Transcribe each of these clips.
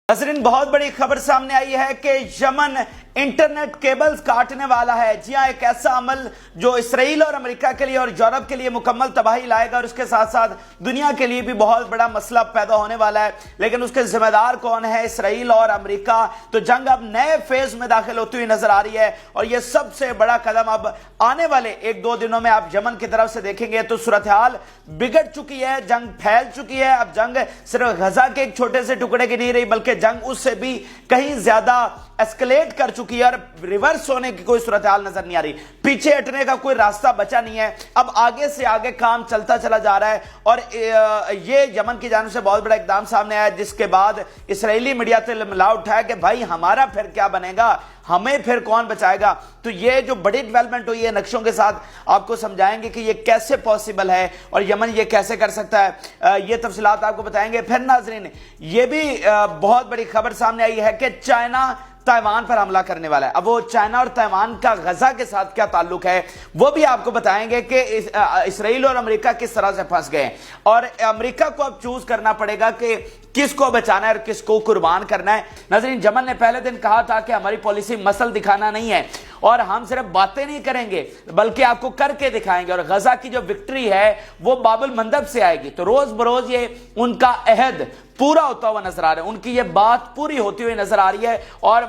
नाज़रीन, बहुत बड़ी खबर सामने आई है कि यमन इंटरनेट केबल्स काटने वाला है। जी हां, एक ऐसा अमल जो इसराइल और अमेरिका के लिए और यूरोप के लिए मुकम्मल तबाही लाएगा और उसके साथ साथ दुनिया के लिए भी बहुत बड़ा मसला पैदा होने वाला है। लेकिन उसके जिम्मेदार कौन है? इसराइल और अमेरिका। तो जंग अब नए फेज में दाखिल होती हुई नजर आ रही है और यह सबसे बड़ा कदम अब आने वाले एक दो दिनों में आप यमन की तरफ से देखेंगे तो सूरत हाल बिगड़ चुकी है, जंग फैल चुकी है। अब जंग सिर्फ गजा के एक छोटे से टुकड़े की नहीं रही, बल्कि जंग उससे भी कहीं ज्यादा एस्केलेट कर चुकी है और रिवर्स होने की कोई सूरत हाल नजर नहीं आ रही। पीछे हटने का कोई रास्ता बचा नहीं है। अब आगे से आगे काम चलता चला जा रहा है और ये यमन की जानिब से बहुत बड़ा इकदाम सामने आया, जिसके बाद इसराइली मीडिया से मिला उठाया कि भाई हमारा फिर क्या बनेगा, हमें फिर कौन बचाएगा। तो ये जो बड़ी डेवलपमेंट हुई है, नक्शों के साथ आपको समझाएंगे कि ये कैसे पॉसिबल है और यमन ये कैसे कर सकता है, ये तफसीलात आपको बताएंगे। फिर नाज़रीन, ये भी बहुत बड़ी खबर सामने आई है कि चाइना ताइवान पर हमला करने वाला है। अब वो चाइना और ताइवान का गजा के साथ क्या ताल्लुक है वो भी आपको बताएंगे कि इसराइल और अमेरिका किस तरह से फंस गए और अमेरिका को अब चूज करना पड़ेगा कि किसको बचाना है और किसको कुर्बान करना है। नाज़रीन, यमन ने पहले दिन कहा था कि हमारी पॉलिसी मसल दिखाना नहीं है और हम सिर्फ बातें नहीं करेंगे बल्कि आपको करके दिखाएंगे और गजा की जो विक्ट्री है वो बाबुल मंदब से आएगी। तो रोज बरोज ये उनका अहद पूरा होता हुआ नजर आ रहा है, उनकी ये बात पूरी होती हुई नजर आ रही है। और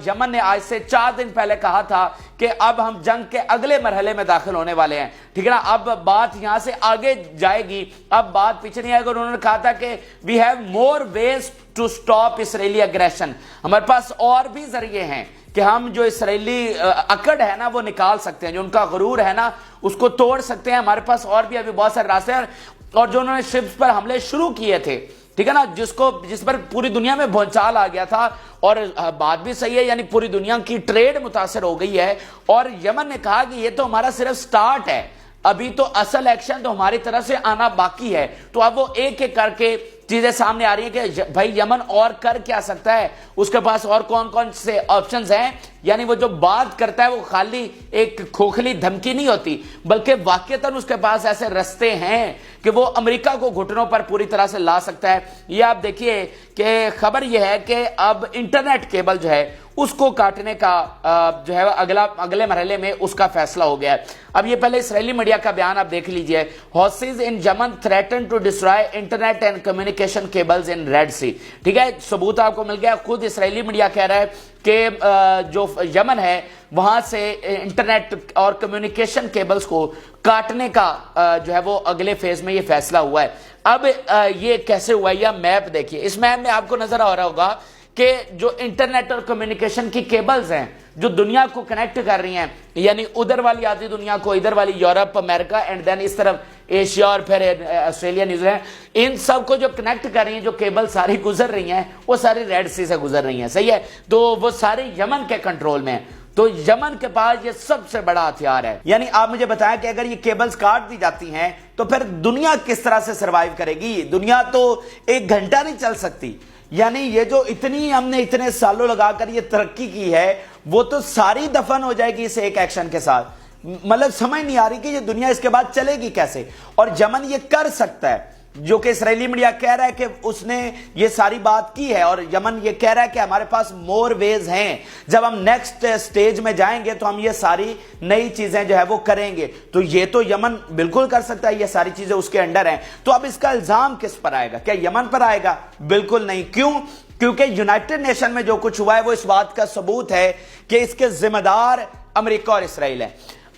यमन ने आज से 4 दिन पहले कहा था कि अब हम जंग के अगले मरहले में दाखिल होने वाले हैं, ठीक है ना। अब बात यहां से आगे जाएगी, अब बात पीछे नहीं आएगी। उन्होंने कहा था कि we have more ways to stop Israeli aggression, हमारे पास और भी जरिए हैं कि हम जो इसराइली अकड़ है ना वो निकाल सकते हैं, जो उनका गुरूर है ना उसको तोड़ सकते हैं। हमारे पास और भी अभी बहुत सारे रास्ते हैं। और जो उन्होंने शिप्स पर हमले शुरू किए थे, ठीक है ना, जिस पर पूरी दुनिया में भूचाल आ गया था और बात भी सही है, यानी पूरी दुनिया की ट्रेड मुतासर हो गई है। और यमन ने कहा कि ये तो हमारा सिर्फ स्टार्ट है, अभी तो असल एक्शन तो हमारी तरफ से आना बाकी है। तो अब वो एक एक करके चीजें सामने आ रही है कि भाई यमन और कर क्या सकता है, उसके पास और कौन कौन से ऑप्शंस हैं। यानी वो जो बात करता है वो खाली एक खोखली धमकी नहीं होती, बल्कि वाकईतन उसके पास ऐसे रास्ते हैं कि वो अमेरिका को घुटनों पर पूरी तरह से ला सकता है। ये आप देखिए कि खबर यह है कि अब इंटरनेट केबल जो है उसको काटने का जो है अगले मरहले में उसका फैसला हो गया है। अब ये पहले इसराइली मीडिया का बयान आप देख लीजिए। Houthis in Yemen threaten to destroy internet and communication cables in Red Sea, ठीक है, सबूत आपको मिल गया। खुद इसराइली मीडिया कह रहा है कि जो यमन है वहां से इंटरनेट और कम्युनिकेशन केबल्स को काटने का जो है वो अगले फेज में ये फैसला हुआ है। अब ये कैसे हुआ है, यह मैप देखिए। इस मैप में आपको नजर आ रहा होगा कि जो इंटरनेट और कम्युनिकेशन की केबल्स हैं जो दुनिया को कनेक्ट कर रही हैं, यानी उधर वाली आधी दुनिया को, इधर वाली यूरोप, अमेरिका एंड देन इस तरफ एशिया और फिर ऑस्ट्रेलिया, न्यूजीलैंड, इन सब को जो कनेक्ट कर रही हैं, जो केबल सारी गुजर रही हैं वो सारी रेड सी से गुजर रही हैं, सही है। तो वो सारे यमन के कंट्रोल में है। तो यमन के पास ये सबसे बड़ा हथियार है। यानी आप मुझे बताएं कि अगर ये केबल्स काट दी जाती हैं तो फिर दुनिया किस तरह से सर्वाइव करेगी? दुनिया तो 1 घंटा नहीं चल सकती। यानी ये जो हमने इतने सालों लगाकर ये तरक्की की है वो तो सारी दफन हो जाएगी इस एक एक्शन के साथ। मतलब समझ नहीं आ रही कि ये दुनिया इसके बाद चलेगी कैसे। और यमन ये कर सकता है, जो कि इसराइली मीडिया कह रहा है कि उसने ये सारी बात की है और यमन ये कह रहा है कि हमारे पास मोर वेज हैं, जब हम नेक्स्ट स्टेज में जाएंगे तो हम ये सारी नई चीजें जो है वो करेंगे। तो ये तो यमन बिल्कुल कर सकता है, ये सारी चीजें उसके अंडर हैं। तो अब इसका इल्जाम किस पर आएगा? क्या यमन पर आएगा? बिल्कुल नहीं। क्यों? क्योंकि यूनाइटेड नेशन में जो कुछ हुआ है वो इस बात का सबूत है कि इसके जिम्मेदार अमेरिका और इसराइल है।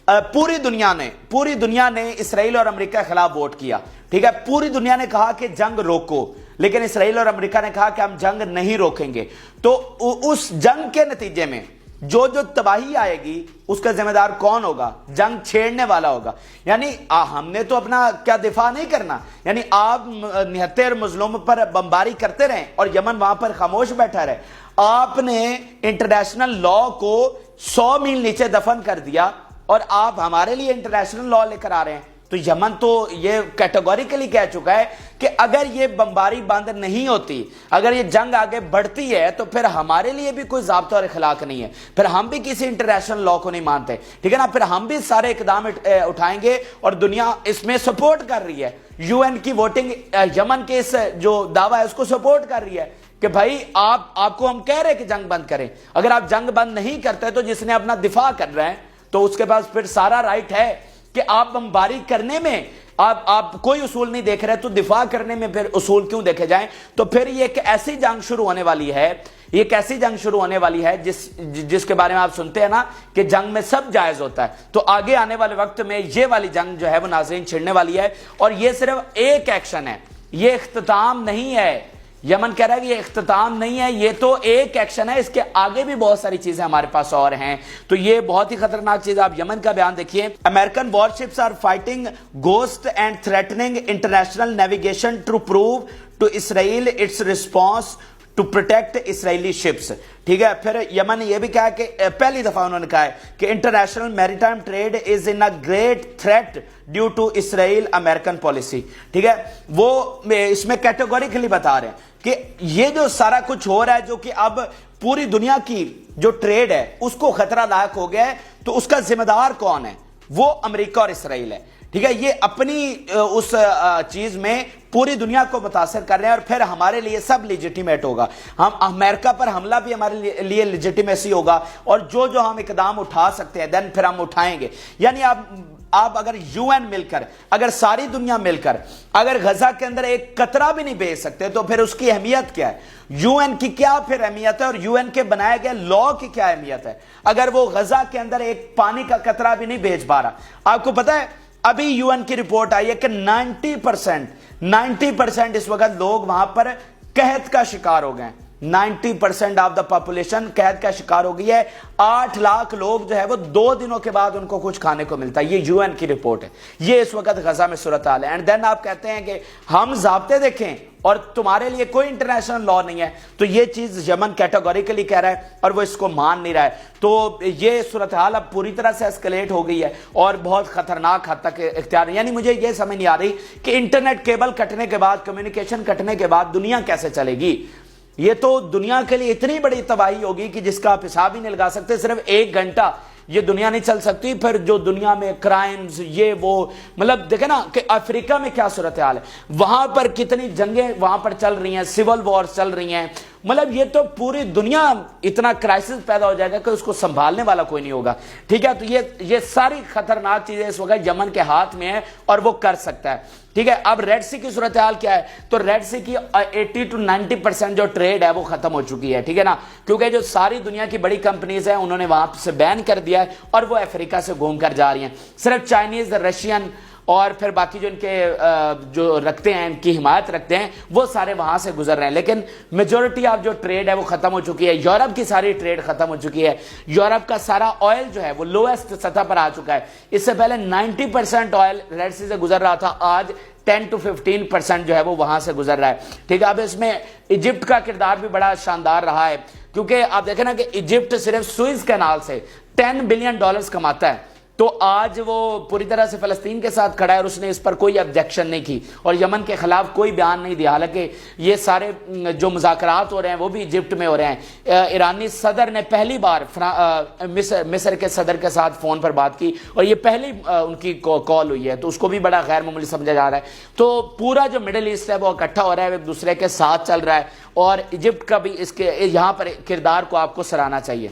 पूरी दुनिया ने इसराइल और अमेरिका के खिलाफ वोट किया, ठीक है। पूरी दुनिया ने कहा कि जंग रोको, लेकिन इसराइल और अमेरिका ने कहा कि हम जंग नहीं रोकेंगे। तो उस जंग के नतीजे में जो तबाही आएगी उसका जिम्मेदार कौन होगा? जंग छेड़ने वाला होगा। यानी हमने तो अपना क्या दिफा नहीं करना, यानी आप निहत्थे मजलूम पर बमबारी करते रहें और यमन वहां पर खामोश बैठा रहे। आपने इंटरनेशनल लॉ को 100 मील नीचे दफन कर दिया और आप हमारे लिए इंटरनेशनल लॉ लेकर आ रहे हैं। तो यमन तो ये कैटेगोरिकली कह चुका है कि अगर ये बमबारी बंद नहीं होती, अगर ये जंग आगे बढ़ती है तो फिर हमारे लिए भी कोई ज़ाब्ता और इखलाक नहीं है, फिर हम भी किसी इंटरनेशनल लॉ को नहीं मानते, ठीक है ना। फिर हम भी सारे इकदाम उठाएंगे और दुनिया इसमें सपोर्ट कर रही है। यूएन की वोटिंग यमन के इस जो दावा है उसको सपोर्ट कर रही है کہ بھائی آپ کو ہم کہہ رہے کہ جنگ بند کریں، اگر آپ جنگ بند نہیں کرتے تو جس نے اپنا دفاع کر رہا ہے تو اس کے پاس پھر سارا رائٹ ہے کہ آپ بمباری کرنے میں آپ کوئی اصول نہیں دیکھ رہے تو دفاع کرنے میں پھر اصول کیوں دیکھے جائیں؟ تو پھر یہ ایک ایسی جنگ شروع ہونے والی ہے، یہ ایک ایسی جنگ شروع ہونے والی ہے جس کے بارے میں آپ سنتے ہیں نا کہ جنگ میں سب جائز ہوتا ہے، تو آگے آنے والے وقت میں یہ والی جنگ جو ہے وہ ناظرین چھڑنے والی ہے، اور یہ صرف ایک ایکشن ہے، یہ اختتام نہیں ہے۔ یمن کہہ رہا ہے کہ یہ اختتام نہیں ہے، یہ تو ایک ایکشن ہے، اس کے آگے بھی بہت ساری چیزیں ہمارے پاس اور ہیں، تو یہ بہت ہی خطرناک چیز۔ آپ یمن کا بیان دیکھیے، American warships are fighting ghost and threatening international navigation to prove to Israel its response to protect Israeli ships, ٹھیک ہے۔ پھر یمن نے یہ بھی کہا کہ پہلی دفعہ انہوں نے کہا ہے کہ international maritime trade is in a great threat due to Israel American policy, ٹھیک ہے۔ وہ اس میں کیٹیگوریکلی بتا رہے ہیں کہ یہ جو سارا کچھ ہو رہا ہے جو کہ اب پوری دنیا کی جو ٹریڈ ہے اس کو خطرہ لاحق ہو گیا ہے، تو اس کا ذمہ دار کون ہے؟ وہ امریکہ اور اسرائیل ہے، ٹھیک ہے۔ یہ اپنی اس چیز میں پوری دنیا کو متاثر کر رہے ہیں، اور پھر ہمارے لیے سب لیجیٹیمیٹ ہوگا، ہم امریکہ پر حملہ بھی ہمارے لیے لیجیٹیمیسی ہوگا، اور جو ہم اقدام اٹھا سکتے ہیں دین پھر ہم اٹھائیں گے۔ یعنی آپ اگر یو این مل کر، اگر ساری دنیا مل کر اگر غزہ کے اندر ایک قطرہ بھی نہیں بھیج سکتے تو پھر اس کی اہمیت کیا ہے؟ یو این کی کیا پھر اہمیت ہے، اور یو این کے بنائے گئے لا کی کیا اہمیت ہے اگر وہ غزہ کے اندر ایک پانی کا قطرہ بھی نہیں بھیج پا رہا؟ آپ کو پتا ہے ابھی یو این کی رپورٹ آئی ہے کہ 90% اس وقت لوگ وہاں پر قحط کا شکار ہو گئے، 90% آف دا پاپولیشن قحط کا شکار ہو گئی ہے۔ 8 لاکھ لوگ جو ہے وہ 2 دنوں کے بعد ان کو کچھ کھانے کو ملتا ہے، یہ یو این کی رپورٹ ہے، یہ اس وقت غزہ میں صورتحال ہے۔ اینڈ دین آپ کہتے ہیں کہ ہم ضابطے دیکھیں اور تمہارے لیے کوئی انٹرنیشنل لا نہیں ہے، تو یہ چیز یمن کیٹیگوریکلی کہہ رہا ہے اور وہ اس کو مان نہیں رہا ہے، تو یہ صورتحال اب پوری طرح سے اسکلیٹ ہو گئی ہے اور بہت خطرناک حد تک اختیار ہے۔ یعنی مجھے یہ سمجھ نہیں آ رہی کہ انٹرنیٹ کیبل کٹنے کے بعد، کمیونیکیشن کٹنے کے بعد دنیا کیسے چلے گی؟ یہ تو دنیا کے لیے اتنی بڑی تباہی ہوگی کہ جس کا آپ حساب ہی نہیں لگا سکتے، صرف 1 گھنٹہ یہ دنیا نہیں چل سکتی۔ پھر جو دنیا میں کرائمز یہ وہ، مطلب دیکھیں نا کہ افریقہ میں کیا صورتحال ہے، وہاں پر کتنی جنگیں وہاں پر چل رہی ہیں، سول وارز چل رہی ہیں، مطلب یہ تو پوری دنیا اتنا کرائسس پیدا ہو جائے گا کہ اس کو سنبھالنے والا کوئی نہیں ہوگا، ٹھیک ہے۔ تو یہ ساری خطرناک چیزیں اس وقت یمن کے ہاتھ میں ہیں اور وہ کر سکتا ہے، ٹھیک ہے۔ اب ریڈ سی کی صورتحال کیا ہے؟ تو ریڈ سی کی 80 to 90% جو ٹریڈ ہے وہ ختم ہو چکی ہے، ٹھیک ہے نا، کیونکہ جو ساری دنیا کی بڑی کمپنیز ہیں انہوں نے وہاں سے بین کر دیا ہے اور وہ افریقہ سے گھوم کر جا رہی ہیں، صرف چائنیز، رشین اور پھر باقی جو ان کے جو رکھتے ہیں، ان کی حمایت رکھتے ہیں، وہ سارے وہاں سے گزر رہے ہیں، لیکن میجورٹی آف جو ٹریڈ ہے وہ ختم ہو چکی ہے۔ یورپ کی ساری ٹریڈ ختم ہو چکی ہے، یورپ کا سارا آئل جو ہے وہ لویسٹ سطح پر آ چکا ہے۔ اس سے پہلے 90% آئل ریڈ سی سے گزر رہا تھا، آج 10 to 15% جو ہے وہ وہاں سے گزر رہا ہے، ٹھیک ہے۔ اب اس میں ایجپٹ کا کردار بھی بڑا شاندار رہا ہے، کیونکہ آپ دیکھیں نا کہ ایجپٹ صرف سوئز کینال سے $10 بلین کماتا ہے، تو آج وہ پوری طرح سے فلسطین کے ساتھ کھڑا ہے اور اس نے اس پر کوئی آبجیکشن نہیں کی اور یمن کے خلاف کوئی بیان نہیں دیا، حالانکہ یہ سارے جو مذاکرات ہو رہے ہیں وہ بھی ایجپٹ میں ہو رہے ہیں۔ ایرانی صدر نے پہلی بار مصر کے صدر کے ساتھ فون پر بات کی اور یہ پہلی ان کی کال ہوئی ہے، تو اس کو بھی بڑا غیر معمولی سمجھا جا رہا ہے۔ تو پورا جو مڈل ایسٹ ہے وہ اکٹھا ہو رہا ہے، ایک دوسرے کے ساتھ چل رہا ہے، اور ایجپٹ کا بھی اس کے یہاں پر کردار کو آپ کو سراہنا چاہیے۔